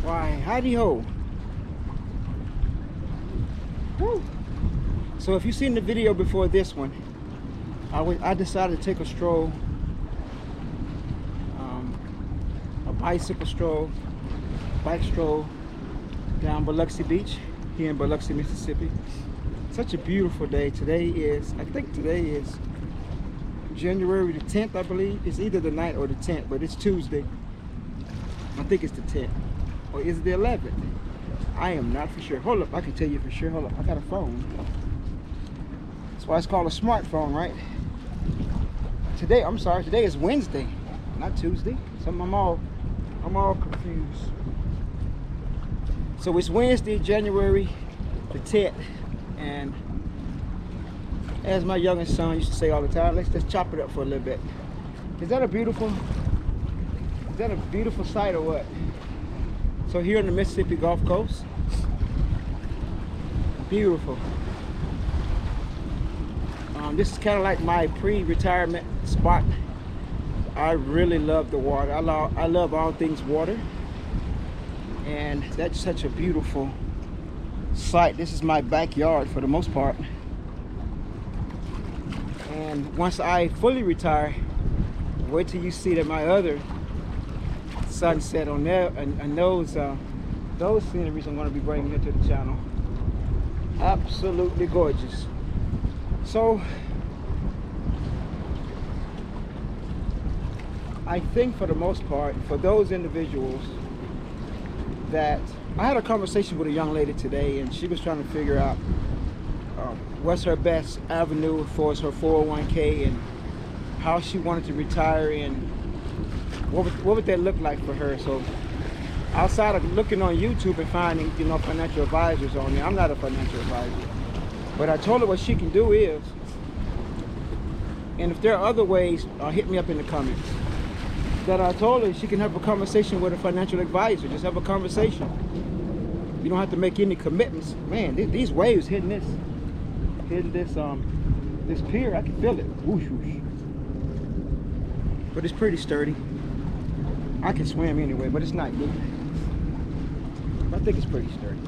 Why, howdy ho. Woo. So if you've seen the video before this one, I decided to take a stroll, a bicycle stroll, bike stroll down Biloxi Beach here in Biloxi, Mississippi. Such a beautiful day. Today is, I think today is January the 10th, I believe. It's either the 9th or the 10th, but it's Tuesday. I think it's the 10th. Or is it the 11th? I am not for sure. Hold up, I can tell you for sure. Hold up, I got a phone. That's why it's called a smartphone, right? Today, I'm sorry, today is Wednesday, not Tuesday. So I'm all confused. So it's Wednesday, January the 10th, and as my youngest son used to say all the time, let's just chop it up for a little bit. Is that a beautiful sight or what? So here on the Mississippi Gulf Coast, beautiful. This is kind of like my pre-retirement spot. I really love the water. I love all things water, and that's such a beautiful sight. This is my backyard for the most part. And once I fully retire, wait till you see that my other sunset on there, and those sceneries I'm going to be bringing into the channel. Absolutely gorgeous. So I think for the most part, for those individuals that, I had a conversation with a young lady today, and she was trying to figure out what's her best avenue for her 401k and how she wanted to retire and what would that look like for her. So outside of looking on YouTube and finding, financial advisors on there, I'm not a financial advisor, but I told her what she can do is, and if there are other ways, hit me up in the comments, that I told her she can have a conversation with a financial advisor. Just have a conversation. You don't have to make any commitments. Man, these waves hitting this pier, I can feel it. Whoosh, whoosh. But it's pretty sturdy. I can swim anyway, but it's not good. I think it's pretty sturdy.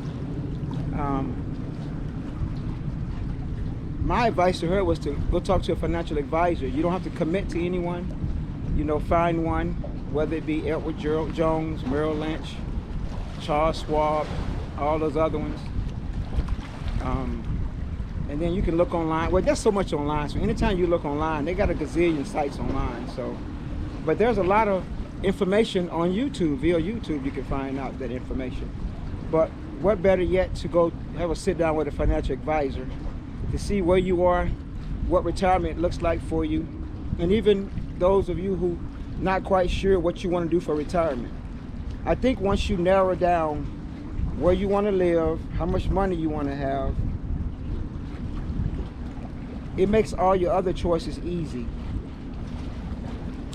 My advice to her was to go talk to a financial advisor. You don't have to commit to anyone. Find one, whether it be Edward Jones, Merrill Lynch, Charles Schwab, all those other ones. And then you can look online. Well, there's so much online. So anytime you look online, they got a gazillion sites online. So, but there's a lot of information on YouTube. Via YouTube, you can find out that information. But what better yet to go have a sit down with a financial advisor to see where you are, what retirement looks like for you, and even those of you who not quite sure what you want to do for retirement. I think once you narrow down where you want to live, how much money you want to have, it makes all your other choices easy,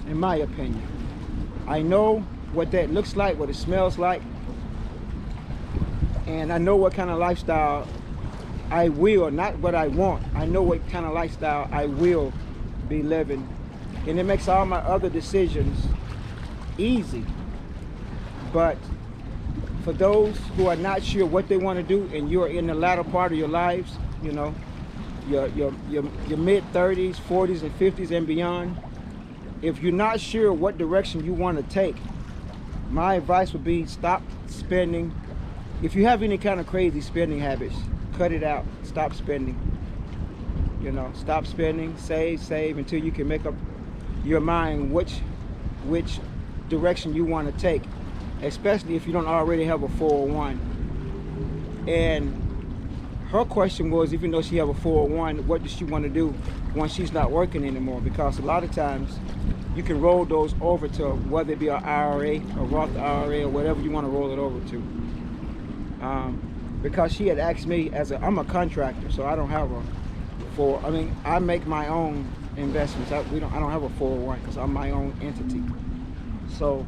in my opinion. I know what that looks like, what it smells like, and I know what kind of lifestyle I will, not what I want. I know what kind of lifestyle I will be living, and it makes all my other decisions easy. But for those who are not sure what they want to do, and you're in the latter part of your lives, your mid 30s, 40s, and 50s and beyond, if you're not sure what direction you want to take, my advice would be stop spending. If you have any kind of crazy spending habits, cut it out. Stop spending. Stop spending. Save until you can make up your mind which direction you want to take, especially if you don't already have a 401. And her question was, even though she have a 401, what does she want to do once she's not working anymore? Because a lot of times you can roll those over to whether it be an IRA, a Roth IRA, or whatever you want to roll it over to. Because she had asked me, I'm a contractor, so I don't have I make my own investments. I don't have a 401 because I'm my own entity. So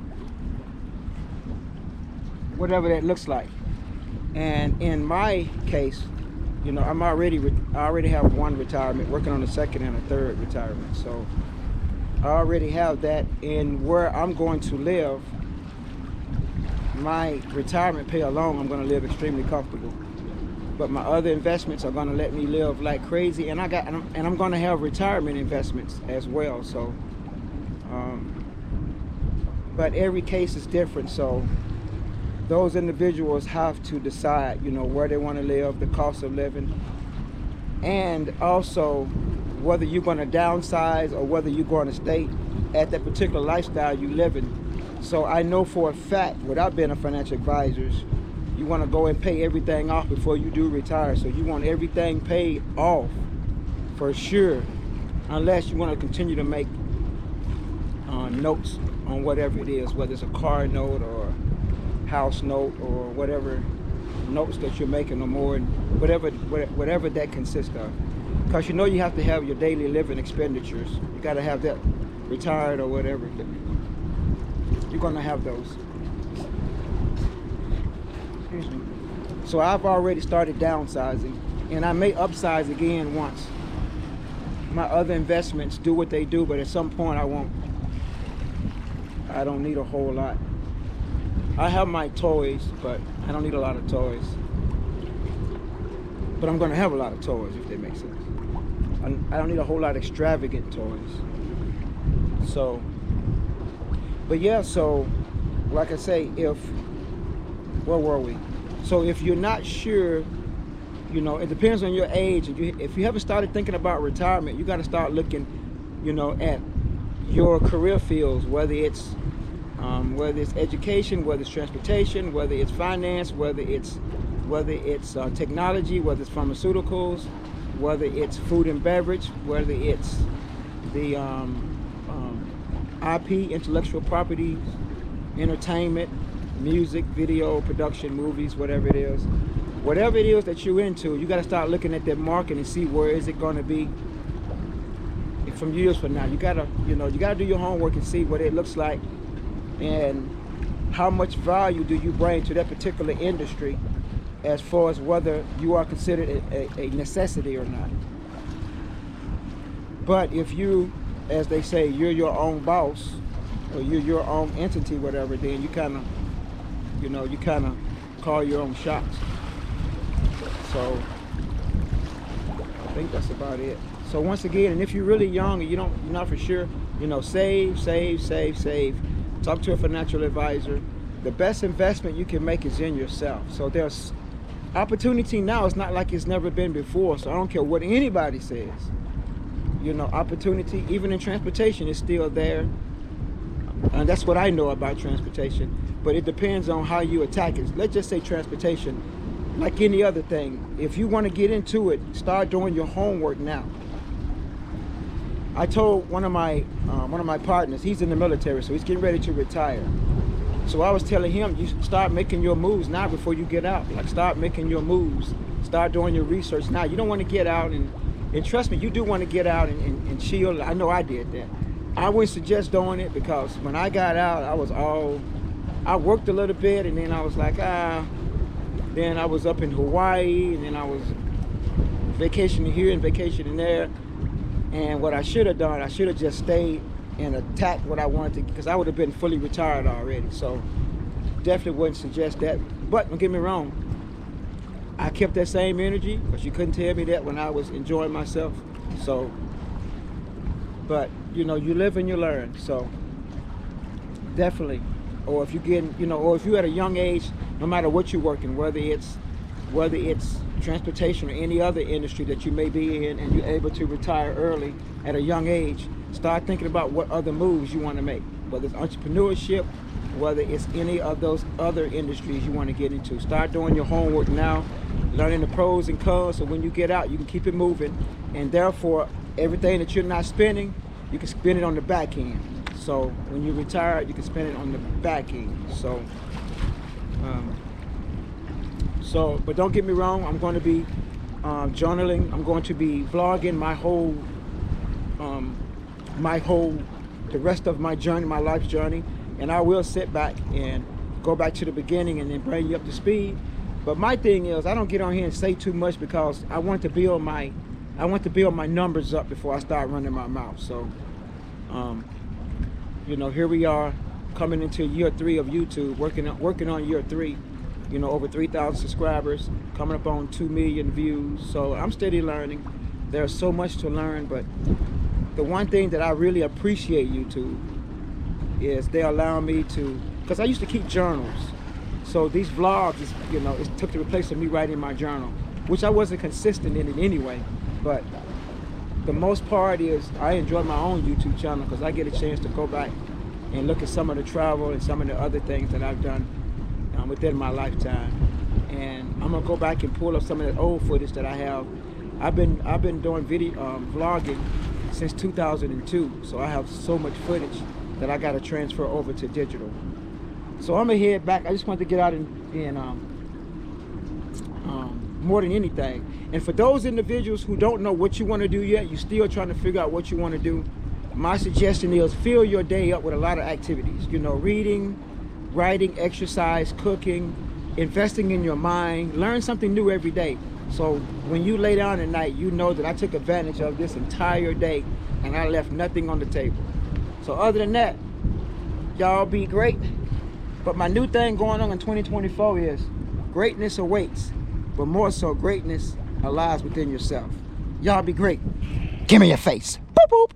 whatever that looks like. And in my case, I already have one retirement, working on a second and a third retirement. So I already have that. And where I'm going to live, my retirement pay alone, I'm going to live extremely comfortable. But my other investments are going to let me live like crazy, and I'm going to have retirement investments as well. So, but every case is different. So those individuals have to decide, where they want to live, the cost of living, and also whether you're going to downsize or whether you're going to stay at that particular lifestyle you live in. So I know for a fact, without being a financial advisor, you want to go and pay everything off before you do retire. So you want everything paid off for sure, unless you want to continue to make notes on whatever it is, whether it's a car note or house note or whatever notes that you're making or more, and whatever that consists of. Because you have to have your daily living expenditures. You got to have that retired or whatever. You're going to have those. Excuse me. So I've already started downsizing, and I may upsize again once my other investments do what they do, but at some point I don't need a whole lot. I have my toys, but I don't need a lot of toys. But I'm going to have a lot of toys, if that makes sense. I don't need a whole lot of extravagant toys. So, but yeah, so like I say, where were we? So if you're not sure, it depends on your age. If you haven't started thinking about retirement, you got to start looking, at your career fields, whether it's education, whether it's transportation, whether it's finance, whether it's technology, whether it's pharmaceuticals, whether it's food and beverage, whether it's the IP, intellectual properties, entertainment, music, video, production, movies, whatever it is. Whatever it is that you're into, you got to start looking at that market and see where is it going to be from years from now. You got to do your homework and see what it looks like and how much value do you bring to that particular industry, as far as whether you are considered a necessity or not. But if you, as they say, you're your own boss, or you're your own entity, whatever, then you kind of call your own shots. So I think that's about it. So once again, and if you're really young and you're not for sure, save. Talk to a financial advisor. The best investment you can make is in yourself. So there's opportunity now. It's not like it's never been before. So I don't care what anybody says. Opportunity, even in transportation, is still there. And that's what I know about transportation. But it depends on how you attack it. Let's just say transportation, like any other thing. If you want to get into it, start doing your homework now. I told one of my partners, he's in the military, so he's getting ready to retire. So I was telling him, you start making your moves now before you get out. Like, start making your moves. Start doing your research now. You don't want to get out, and trust me, you do want to get out and chill. I know I did that. I wouldn't suggest doing it, because when I got out, I worked a little bit, and then I was like, then I was up in Hawaii, and then I was vacationing here and vacationing there. And what I should have done, I should have just stayed and attacked what I wanted to, because I would have been fully retired already. So definitely wouldn't suggest that. But don't get me wrong, I kept that same energy, because you couldn't tell me that when I was enjoying myself. So, but you live and you learn. So definitely, or if you or if you're at a young age, no matter what you're working, whether it's transportation or any other industry that you may be in, and you're able to retire early at a young age, start thinking about what other moves you want to make, whether it's entrepreneurship, whether it's any of those other industries you want to get into. Start doing your homework now, learning the pros and cons, so when you get out, you can keep it moving, and therefore everything that you're not spending, you can spend it on the back end. So when you retire, you can spend it on the back end. But don't get me wrong, I'm going to be journaling. I'm going to be vlogging the rest of my journey, my life's journey, and I will sit back and go back to the beginning and then bring you up to speed. But my thing is, I don't get on here and say too much, because I want to build my numbers up before I start running my mouth. So, here we are, coming into year 3 of YouTube, working on year 3. You know, over 3,000 subscribers, coming up on 2 million views. So I'm steady learning. There's so much to learn, but the one thing that I really appreciate YouTube is they allow me to, because I used to keep journals. So these vlogs, you know, it took the place of me writing my journal, which I wasn't consistent in it anyway. But the most part is I enjoy my own YouTube channel because I get a chance to go back and look at some of the travel and some of the other things that I've done within my lifetime. And I'm gonna go back and pull up some of the old footage that I have. I've been doing video vlogging since 2002, so I have so much footage that I got to transfer over to digital. So I'm gonna head back. I just wanted to get out and more than anything. And for those individuals who don't know what you want to do yet, you're still trying to figure out what you want to do, my suggestion is fill your day up with a lot of activities. You know, reading, writing, exercise, cooking, investing in your mind. Learn something new every day. So when you lay down at night, you know that I took advantage of this entire day and I left nothing on the table. So other than that, y'all be great. But my new thing going on in 2024 is greatness awaits, but more so greatness lies within yourself. Y'all be great. Give me your face.